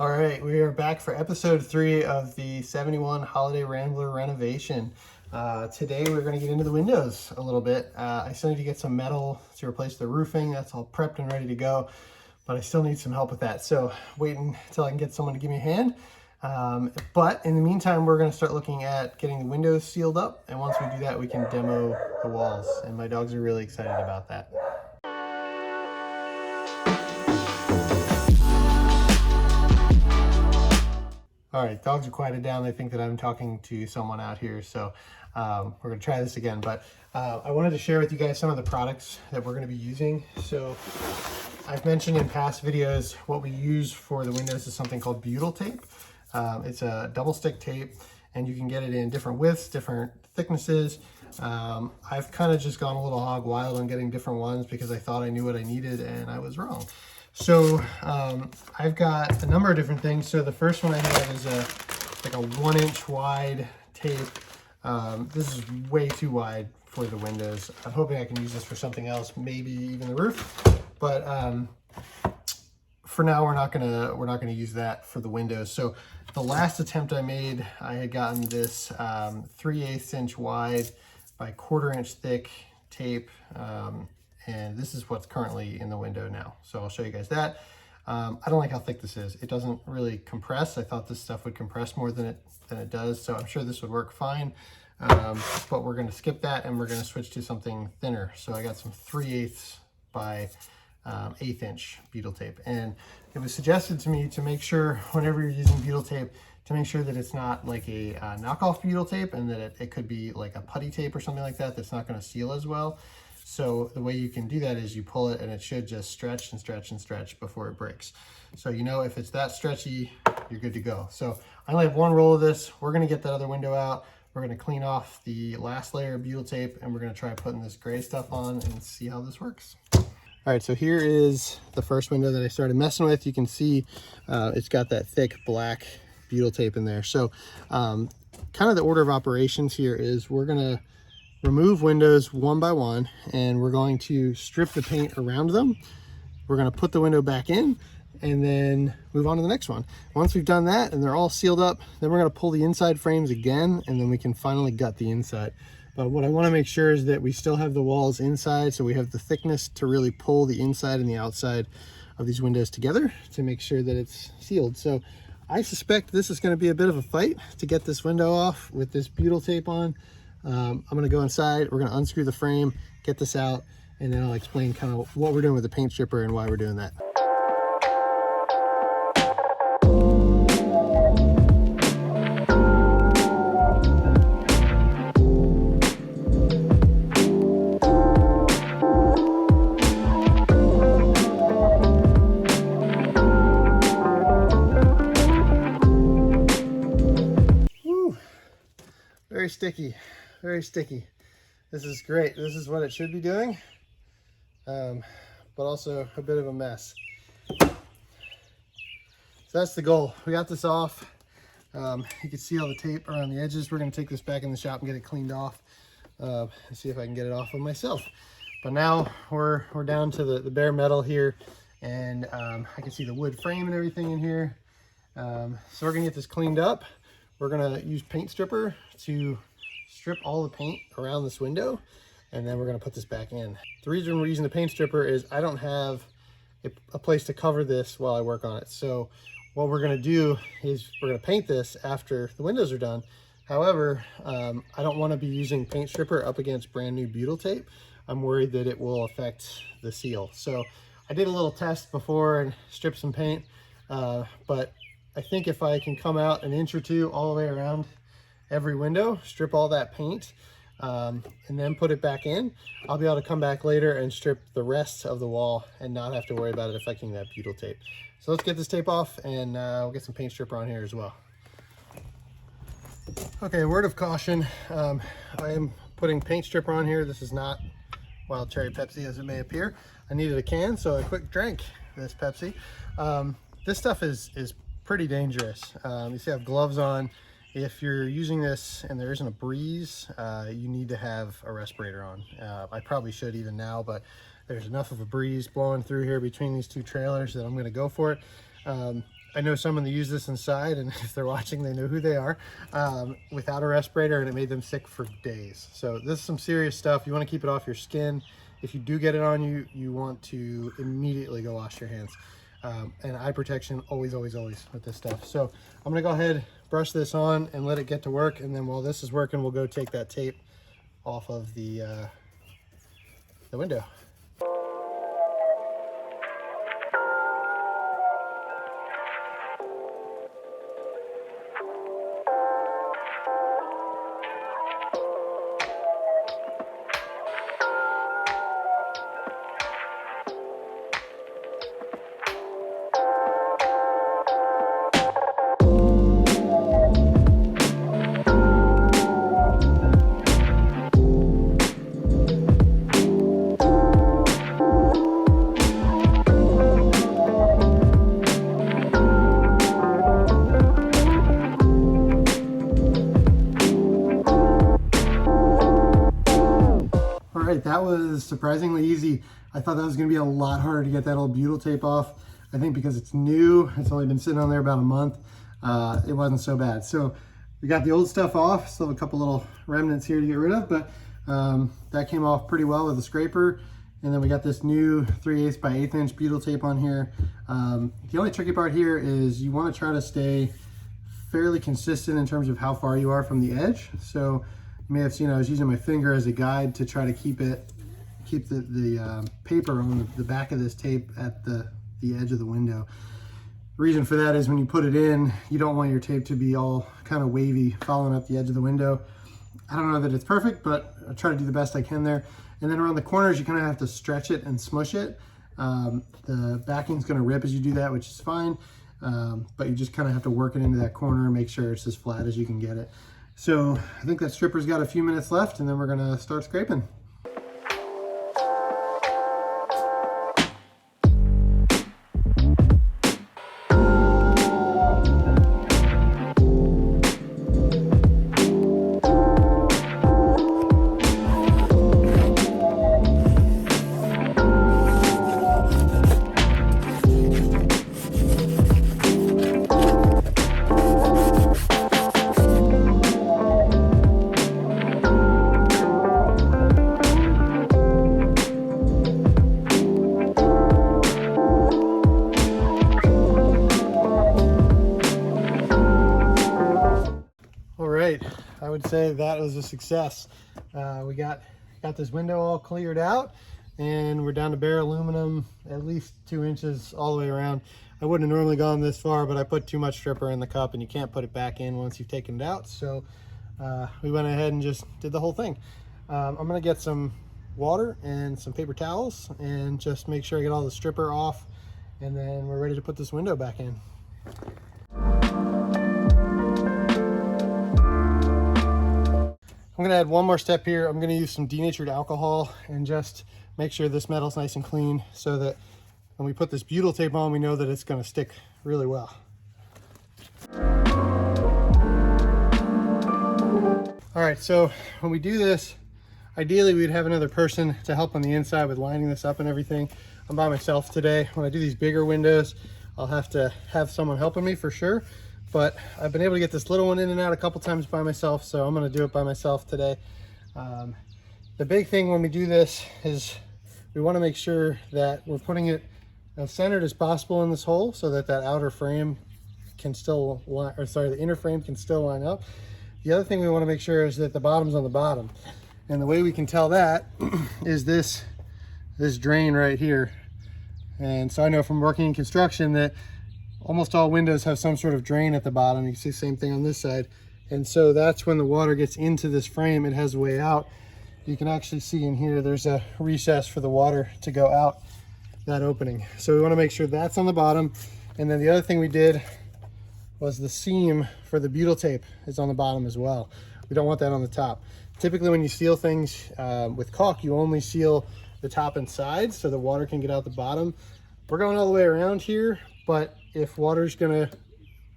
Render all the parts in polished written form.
All right, we are back for episode 3 of the 71 Holiday Rambler renovation. Today we're going to get into the windows a little bit. I still need to get some metal to replace the roofing. That's all prepped and ready to go, but I still need some help with that. So waiting until I can get someone to give me a hand. But in the meantime, we're going to start looking at getting the windows sealed up. And once we do that, we can demo the walls. And my dogs are really excited about that. All right, dogs are quieted down. They think that I'm talking to someone out here, so we're gonna try this again. But I wanted to share with you guys some of the products that we're gonna be using. So I've mentioned in past videos, what we use for the windows is something called butyl tape. It's a double stick tape, and you can get it in different widths, different thicknesses. I've kind of just gone a little hog wild on getting different ones because I thought I knew what I needed, and I was wrong. So I've got a number of different things. So the first one I have is like a 1-inch wide tape. This is way too wide for the windows. I'm hoping I can use this for something else, maybe even the roof. But for now, we're not gonna use that for the windows. So the last attempt I made, I had gotten this 3/8 inch wide by 1/4 inch thick tape. And this is what's currently in the window now. So I'll show you guys that. I don't like how thick this is. It doesn't really compress. I thought this stuff would compress more than it does. So I'm sure this would work fine. But we're gonna skip that and we're gonna switch to something thinner. So I got some 3/8 by 1/8 inch butyl tape. And it was suggested to me to make sure whenever you're using butyl tape, to make sure that it's not like a knockoff butyl tape, and that it could be like a putty tape or something like that that's not gonna seal as well. So the way you can do that is you pull it and it should just stretch and stretch and stretch before it breaks. So you know if it's that stretchy, you're good to go. So I only have one roll of this. We're gonna get that other window out. We're gonna clean off the last layer of butyl tape, and we're gonna try putting this gray stuff on and see how this works. All right, so here is the first window that I started messing with. You can see it's got that thick black butyl tape in there. So kind of the order of operations here is we're gonna remove windows one by one, and we're going to strip the paint around them. We're going to put the window back in and then move on to the next one. Once we've done that and they're all sealed up, then we're going to pull the inside frames again, and then we can finally gut the inside. But what I want to make sure is that we still have the walls inside, so we have the thickness to really pull the inside and the outside of these windows together to make sure that it's sealed. So I suspect this is going to be a bit of a fight to get this window off with this butyl tape on. I'm going to go inside, we're going to unscrew the frame, get this out, and then I'll explain kind of what we're doing with the paint stripper and why we're doing that. Woo. Very sticky. Very sticky. This is great. This is what it should be doing, but also a bit of a mess. So that's the goal. We got this off. You can see all the tape around the edges. We're going to take this back in the shop and get it cleaned off and see if I can get it off of myself. But now we're down to the bare metal here, and I can see the wood frame and everything in here. So we're going to get this cleaned up. We're going to use paint stripper to strip all the paint around this window, and then we're going to put this back in. The reason we're using the paint stripper is I don't have a place to cover this while I work on it. So what we're going to do is we're going to paint this after the windows are done. However, I don't want to be using paint stripper up against brand new butyl tape. I'm worried that it will affect the seal. So I did a little test before and stripped some paint, but I think if I can come out an inch or two all the way around every window, strip all that paint, and then put it back in, I'll be able to come back later and strip the rest of the wall and not have to worry about it affecting that butyl tape. So let's get this tape off, and we'll get some paint stripper on here as well. Okay, word of caution, I am putting paint stripper on here. This is not wild cherry Pepsi as it may appear. I needed a can, so I quick drank this Pepsi. This stuff is pretty dangerous. You see I have gloves on. If you're using this and there isn't a breeze, you need to have a respirator on. I probably should even now, but there's enough of a breeze blowing through here between these two trailers that I'm going to go for it. I know someone that used this inside, and if they're watching, they know who they are, without a respirator, and it made them sick for days. So this is some serious stuff. You want to keep it off your skin. If you do get it on you, you want to immediately go wash your hands. And eye protection, always, always, always with this stuff. So I'm gonna go ahead, brush this on and let it get to work. And then while this is working, we'll go take that tape off of the window. That was surprisingly easy. I thought that was going to be a lot harder to get that old butyl tape off. I think because it's new, it's only been sitting on there about a month, it wasn't so bad. So we got the old stuff off, still have a couple little remnants here to get rid of, but that came off pretty well with a scraper. And then we got this new 3/8 by 1/8 inch butyl tape on here. The only tricky part here is you want to try to stay fairly consistent in terms of how far you are from the edge. So you may have seen I was using my finger as a guide to try to keep the paper on the back of this tape at the edge of the window. The reason for that is when you put it in, you don't want your tape to be all kind of wavy following up the edge of the window. I don't know that it's perfect, but I try to do the best I can there. And then around the corners, you kind of have to stretch it and smush it. The backing's going to rip as you do that, which is fine, but you just kind of have to work it into that corner and make sure it's as flat as you can get it. So I think that stripper's got a few minutes left, and then we're gonna start scraping. I would say that was a success. We got this window all cleared out, and we're down to bare aluminum, at least 2 inches all the way around. I wouldn't have normally gone this far, but I put too much stripper in the cup, and you can't put it back in once you've taken it out. So we went ahead and just did the whole thing. I'm gonna get some water and some paper towels and just make sure I get all the stripper off, and then we're ready to put this window back in. I'm gonna add one more step here. I'm gonna use some denatured alcohol and just make sure this metal's nice and clean so that when we put this butyl tape on, we know that it's gonna stick really well. All right, so when we do this, ideally we'd have another person to help on the inside with lining this up and everything. I'm by myself today. When I do these bigger windows, I'll have to have someone helping me for sure. But I've been able to get this little one in and out a couple times by myself, so I'm gonna do it by myself today. The big thing when we do this is we wanna make sure that we're putting it as centered as possible in this hole so that that outer frame can still, the inner frame can still line up. The other thing we wanna make sure is that the bottom's on the bottom. And the way we can tell that is this drain right here. And so I know from working in construction that almost all windows have some sort of drain at the bottom. You can see the same thing on this side. And so that's when the water gets into this frame, it has a way out. You can actually see in here, there's a recess for the water to go out that opening. So we wanna make sure that's on the bottom. And then the other thing we did was the seam for the butyl tape is on the bottom as well. We don't want that on the top. Typically when you seal things with caulk, you only seal the top and sides so the water can get out the bottom. We're going all the way around here, but if water's gonna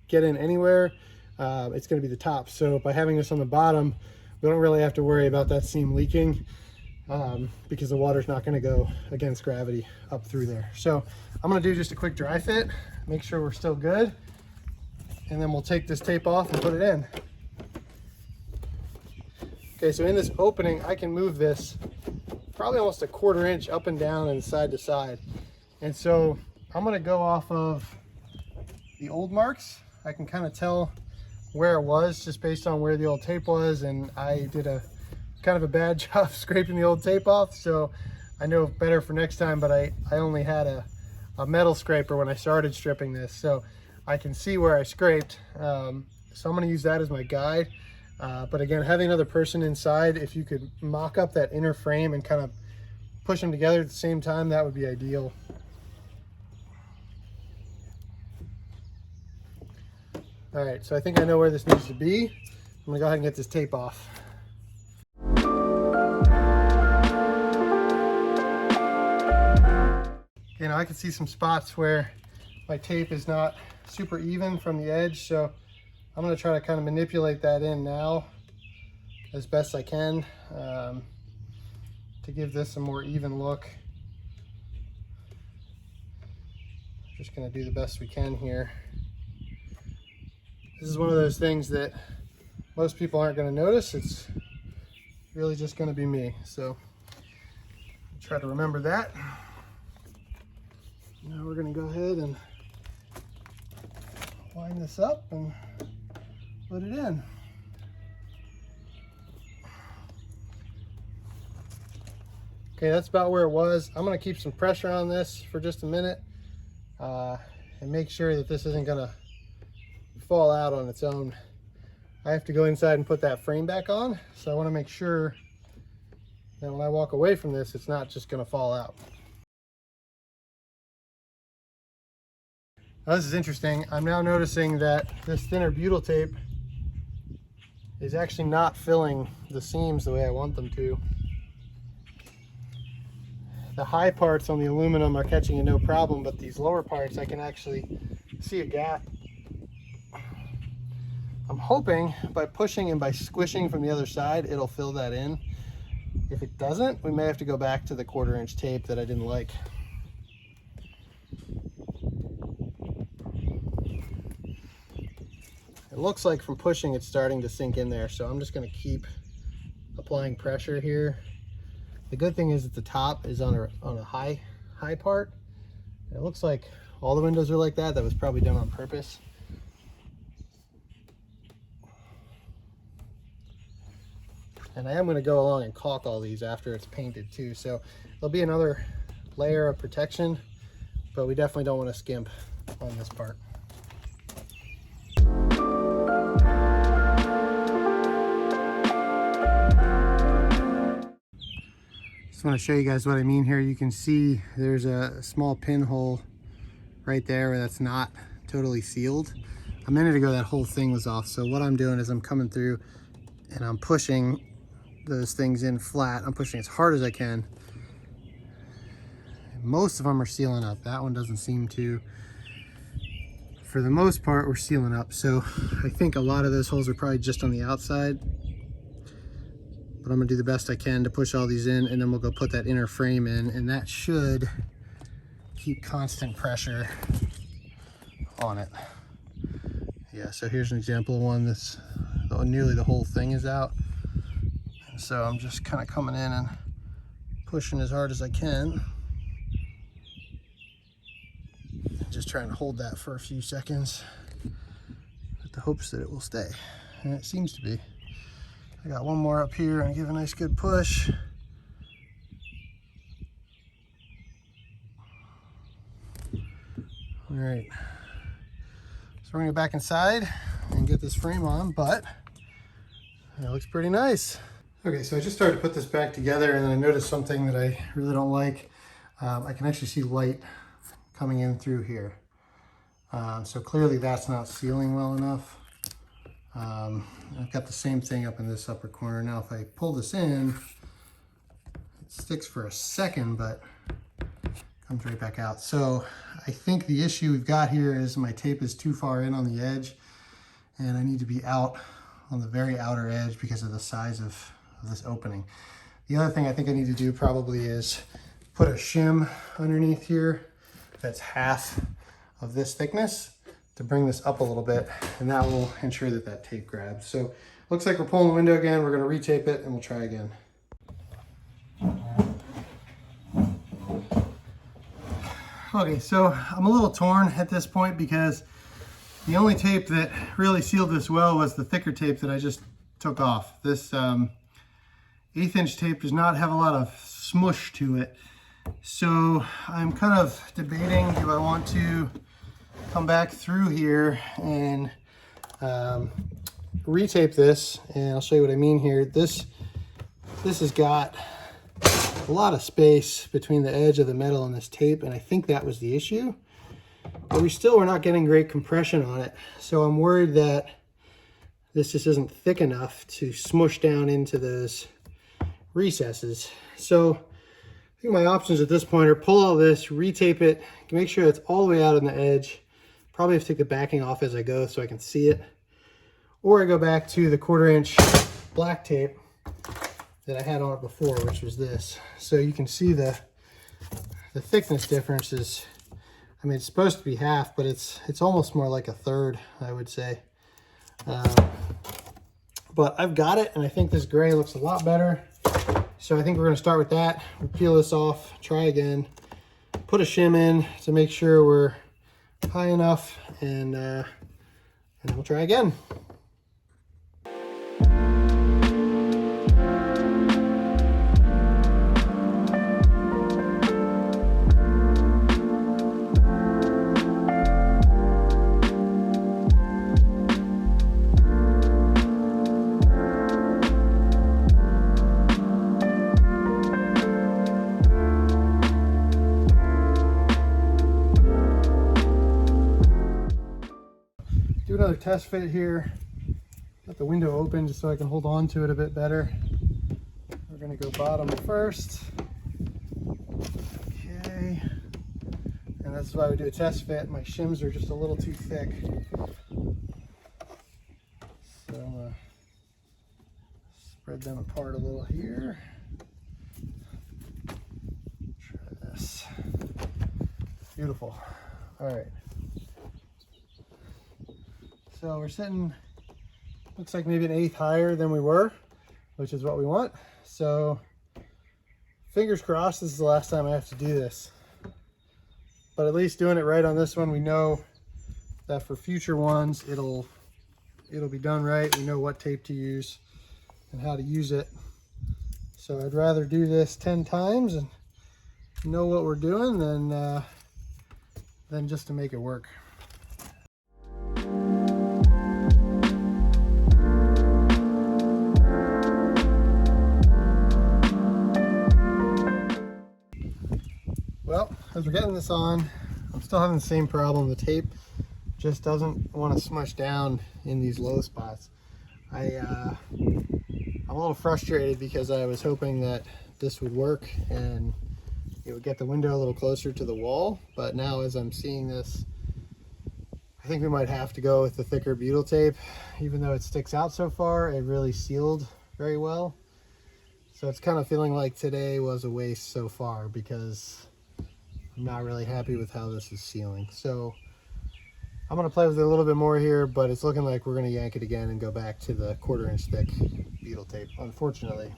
get in anywhere, it's gonna be the top. So by having this on the bottom, we don't really have to worry about that seam leaking. because the water's not going to go against gravity up through there. So I'm going to do just a quick dry fit, make sure we're still good, and then we'll take this tape off and put it in. Okay, so in this opening, I can move this probably almost a 1/4 inch up and down and side to side. And so I'm going to go off of the old marks. I can kind of tell where it was just based on where the old tape was, and I did a kind of a bad job scraping the old tape off, so I know better for next time. But I only had a metal scraper when I started stripping this, so I can see where I scraped. So I'm going to use that as my guide. But again, having another person inside, if you could mock up that inner frame and kind of push them together at the same time, that would be ideal. All right, so I think I know where this needs to be. I'm gonna go ahead and get this tape off. Okay, now I can see some spots where my tape is not super even from the edge, so I'm gonna try to kind of manipulate that in now as best I can to give this a more even look. Just gonna do the best we can here. This is one of those things that most people aren't going to notice. It's really just going to be me. So try to remember that. Now we're going to go ahead and line this up and put it in. Okay, that's about where it was. I'm going to keep some pressure on this for just a minute and make sure that this isn't going to fall out on its own. I have to go inside and put that frame back on, so I want to make sure that when I walk away from this, it's not just going to fall out. Now this is interesting. I'm now noticing that this thinner butyl tape is actually not filling the seams the way I want them to. The high parts on the aluminum are catching it no problem, but these lower parts I can actually see a gap. I'm hoping by pushing and by squishing from the other side, it'll fill that in. If it doesn't, we may have to go back to the 1/4 inch tape that I didn't like. It looks like from pushing it's starting to sink in there, so I'm just going to keep applying pressure here. The good thing is that the top is on a high part. And it looks like all the windows are like that. That was probably done on purpose. And I am going to go along and caulk all these after it's painted too, so there'll be another layer of protection, but we definitely don't want to skimp on this part. Just want to show you guys what I mean here. You can see there's a small pinhole right there where that's not totally sealed. A minute ago that whole thing was off, so what I'm doing is I'm coming through and I'm pushing those things in flat. I'm pushing as hard as I can. Most of them are sealing up. That one doesn't seem to. For the most part, we're sealing up. So I think a lot of those holes are probably just on the outside. But I'm gonna do the best I can to push all these in, and then we'll go put that inner frame in, and that should keep constant pressure on it. Yeah, so here's an example of one that's nearly the whole thing is out. So I'm just kind of coming in and pushing as hard as I can. Just trying to hold that for a few seconds with the hopes that it will stay. And it seems to be. I got one more up here and give a nice good push. All right. So we're gonna go back inside and get this frame on, but it looks pretty nice. Okay, so I just started to put this back together, and then I noticed something that I really don't like. I can actually see light coming in through here. So clearly that's not sealing well enough. I've got the same thing up in this upper corner. Now if I pull this in, it sticks for a second, but comes right back out. So I think the issue we've got here is my tape is too far in on the edge, and I need to be out on the very outer edge because of the size of this opening. The other thing I think I need to do probably is put a shim underneath here that's half of this thickness to bring this up a little bit, and that will ensure that that tape grabs. So looks like we're pulling the window again. We're going to retape it and we'll try again. Okay, so I'm a little torn at this point because the only tape that really sealed this well was the thicker tape that I just took off. This 1/8 inch tape does not have a lot of smush to it. So I'm kind of debating if I want to come back through here and retape this, and I'll show you what I mean here. This has got a lot of space between the edge of the metal and this tape, and I think that was the issue. But we still were not getting great compression on it, so I'm worried that this just isn't thick enough to smush down into those recesses. So I think my options at this point are pull all this, retape it, make sure it's all the way out on the edge. Probably have to take the backing off as I go so I can see it. Or I go back to the 1/4 inch black tape that I had on it before, which was this. So you can see the thickness difference is, I mean, it's supposed to be half, but it's almost more like 1/3, I would say. But I've got it, and I think this gray looks a lot better. So I think we're going to start with that. We'll peel this off, try again, put a shim in to make sure we're high enough, and we'll try again. Do another test fit here. Got the window open just so I can hold on to it a bit better. We're going to go bottom first. Okay. And that's why we do a test fit. My shims are just a little too thick. So I'm going to spread them apart a little here. Try this. Beautiful. All right. So we're sitting, looks like maybe 1/8 higher than we were, which is what we want. So fingers crossed this is the last time I have to do this. But at least doing it right on this one, we know that for future ones, it'll be done right. We know what tape to use and how to use it. So I'd rather do this 10 times and know what we're doing than just to make it work. Well, as we're getting this on, I'm still having the same problem. The tape just doesn't want to smush down in these low spots. I'm a little frustrated because I was hoping that this would work and it would get the window a little closer to the wall. But now as I'm seeing this, I think we might have to go with the thicker butyl tape. Even though it sticks out so far, it really sealed very well. So it's kind of feeling like today was a waste so far because I'm not really happy with how this is sealing. So I'm going to play with it a little bit more here, but it's looking like we're going to yank it again and go back to the 1/4 inch thick butyl tape, unfortunately.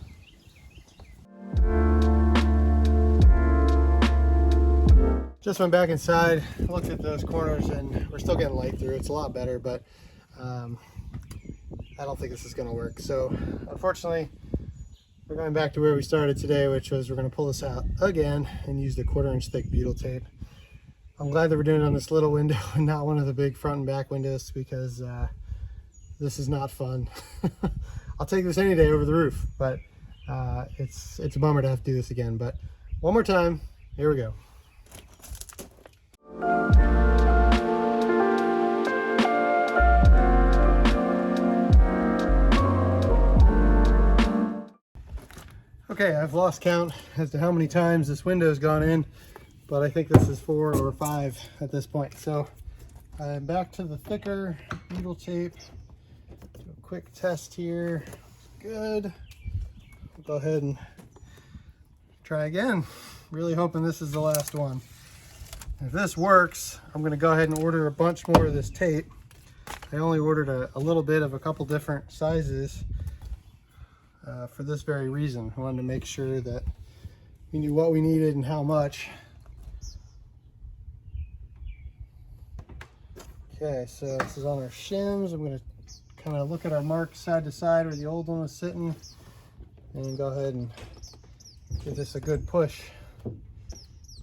Just went back inside, looked at those corners, and we're still getting light through. It's a lot better, but I don't think this is going to work. So unfortunately, we're going back to where we started today, which was we're going to pull this out again and use the 1/4 inch thick butyl tape. I'm glad that we're doing it on this little window and not one of the big front and back windows because this is not fun. I'll take this any day over the roof, but it's a bummer to have to do this again. But one more time, here we go. Okay, I've lost count as to how many times this window's gone in, but I think this is 4 or 5 at this point. So I'm back to the thicker butyl tape. Do a quick test here. Good. We'll go ahead and try again. Really hoping this is the last one. If this works, I'm gonna go ahead and order a bunch more of this tape. I only ordered a little bit of a couple different sizes for this very reason. I wanted to make sure that we knew what we needed and how much. Okay, so this is on our shims. I'm gonna kind of look at our marks side to side where the old one was sitting and go ahead and give this a good push.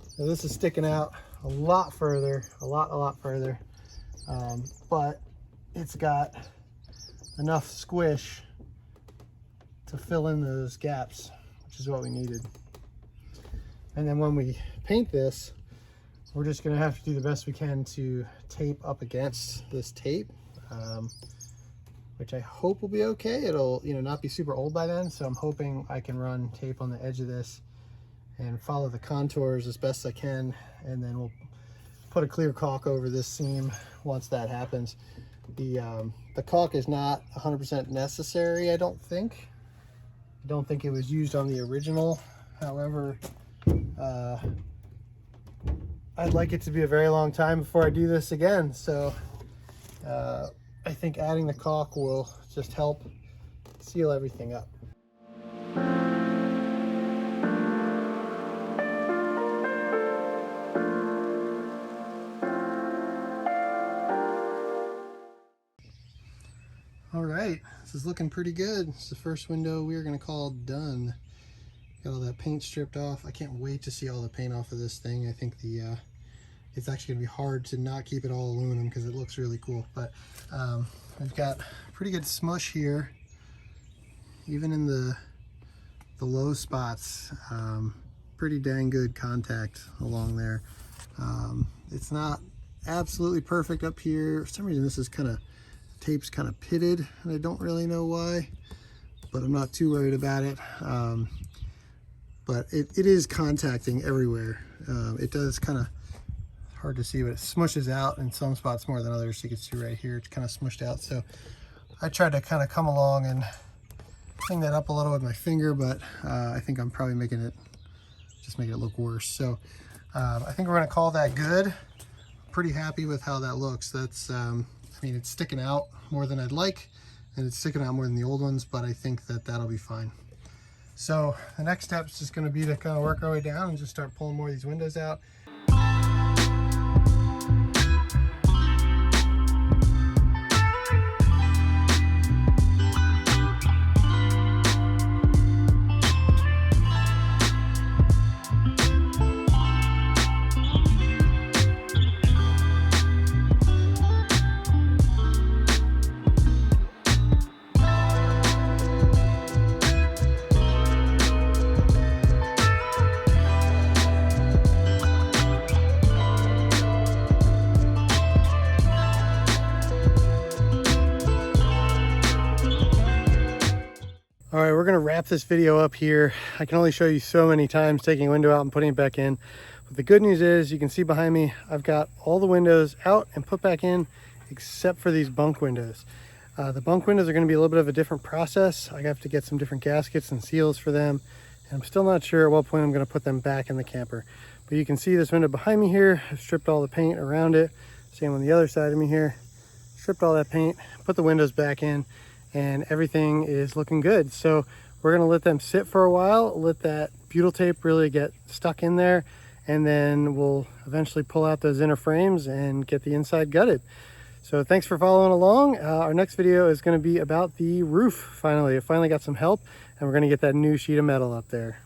So this is sticking out a lot further, a lot further, but it's got enough squish to fill in those gaps, which is what we needed. And then when we paint this, we're just gonna have to do the best we can to tape up against this tape, which I hope will be okay. It'll, not be super old by then, so I'm hoping I can run tape on the edge of this and follow the contours as best I can, and then we'll put a clear caulk over this seam once that happens. The caulk is not 100% necessary, I don't think. I don't think it was used on the original. However, I'd like it to be a very long time before I do this again, so I think adding the caulk will just help seal everything up. All right, this is looking pretty good. It's the first window we're gonna call done. Got all that paint stripped off. I can't wait to see all the paint off of this thing. I think it's actually gonna be hard to not keep it all aluminum because it looks really cool. But we've got pretty good smush here, even in the low spots. Pretty dang good contact along there. It's not absolutely perfect up here. For some reason this is tape's kind of pitted, and I don't really know why, but I'm not too worried about it. But it is contacting everywhere. It does kind of, hard to see, but it smushes out in some spots more than others. You can see right here, it's kind of smushed out. So I tried to kind of come along and clean that up a little with my finger, but I think I'm probably making it look worse. So I think we're gonna call that good. Pretty happy with how that looks. That's, I mean, it's sticking out more than I'd like, and it's sticking out more than the old ones, but I think that that'll be fine. So the next step is just going to be to kind of work our way down and just start pulling more of these windows out. All right, we're gonna wrap this video up here. I can only show you so many times taking a window out and putting it back in. But the good news is, you can see behind me, I've got all the windows out and put back in, except for these bunk windows. The bunk windows are gonna be a little bit of a different process. I have to get some different gaskets and seals for them. And I'm still not sure at what point I'm gonna put them back in the camper. But you can see this window behind me here. I've stripped all the paint around it. Same on the other side of me here. Stripped all that paint, put the windows back in, and everything is looking good. So we're gonna let them sit for a while, let that butyl tape really get stuck in there, and then we'll eventually pull out those inner frames and get the inside gutted. So thanks for following along. Our next video is gonna be about the roof. Finally, it finally got some help, and we're gonna get that new sheet of metal up there.